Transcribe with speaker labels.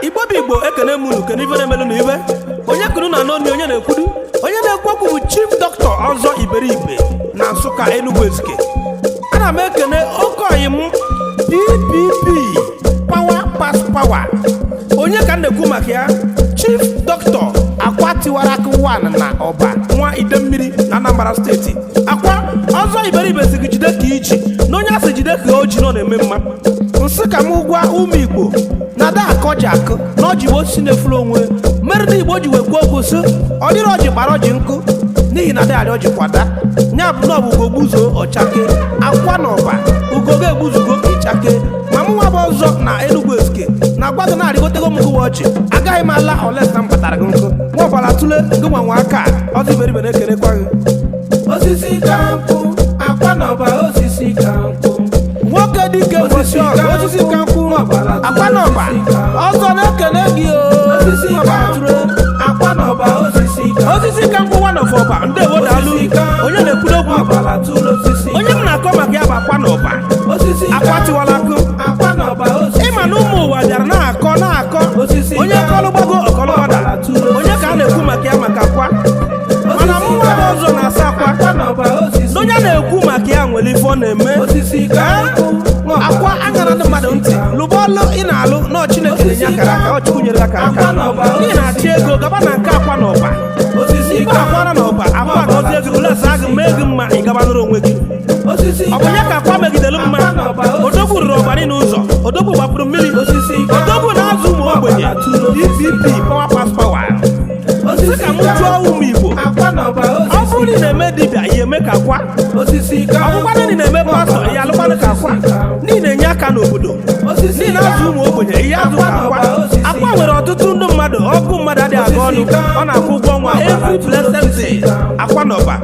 Speaker 1: Igbo ekene munu kene ife na-emelu na ibe onye kunu na n'oni onye na-ekwudu onye na-ekwu okwu bụ Chief Dr. Ozo Iberibe na Nsụka Enugu Ezike. Ana m ekene okoyi m PPP Power Pass Power onye ka na-ekwu maka ya Chief Dr. Akwa Tiwaraku na Ọba nwa Idemmiri na Anambra steeti. Akwa Ozo Iberibe si jide ka iji na onye asị jide ka oji nọ na-eme mma nsị ka m gwa ụmụ Igbo na da akọji akụ na ọji osisi na-efuru onwe mere na Igbo ji wekwu okwu sị ọ dịrị ọjị gbara ọjị nkụ n'ihi na dadị ọjị kwada nya bụ na ọbụgo gbuzuo ọchake Akwa na Ọba ugogo egbuzugo ịchake ma mụ nwa bụ Ọzọ na Enugu Ezike na gbado na-arịgotego m gụwa ọchị agaghị m ala oles na m batara gị nkụ nwa ọbara tụle gị nwa nwa aka Ozo Iberibe na-ekenekwa gị
Speaker 2: osisi ka nkwụ Akwa na Ọba osisi ka nkwụ
Speaker 1: nwoke dike osisi ka nkwụ Akwa na Ọba Ọzọ na-ekene gị
Speaker 2: osisi ka nkwụ Akwa na Ọba osisi
Speaker 1: ka nkwụ nwa nọfọ Ọba ndị ewodalụ onye na-ekwudo okwu onye m na-akọ maka ya bụ Akwa na Ọba Akwa Tiwaraku ịma na ụmụ ụwa bịara na-akọ onye kọlụ gbago ọkọlụ gbada onye ka a na-ekwu maka ya maka Akwa mana mụ nwa bụ Ọzọ na-asa Akwa na onye na-ekwu maka ya nwere ife ọ na-eme Akwa agara ndị mmadụ ntị lụba ọlụ ị na-alụ na Chineke na-enye akara aka Ọchukwu nyere aka ị na-achị ego gaba na nke Akwa na Ọba ikpe Akwa na Ọba Akwa gọzie gị ụlọsa gị mee gị mma ị gaba nụrụ onwe gị ọ bụ ya ka Akwa megidelu mma odogwu rụrụ Ọba niile ụzọ odogwu gbapụrụ mmiri odogwu na-azụ ụmụ ogbenye PPP Power Pass Power sị ka m jụọ ụmụ Igbo ọ bụrụ na ị na-eme dibịa ya eme ka Akwa ọbụkwanụ na ị na-eme pastọ ya alụkwanụ ka Akwa n'ihi na-enye aka n'obodo n'ihi na-azụ ụmụ ogbenye ihe azụ ka Akwa nwere ọtụtụ ndị mmadụ ọgụ mmadụ adịghị aga ọnụ ọ na-akwụ ụgwọ ọnwa every blessed day Akwa na Ọba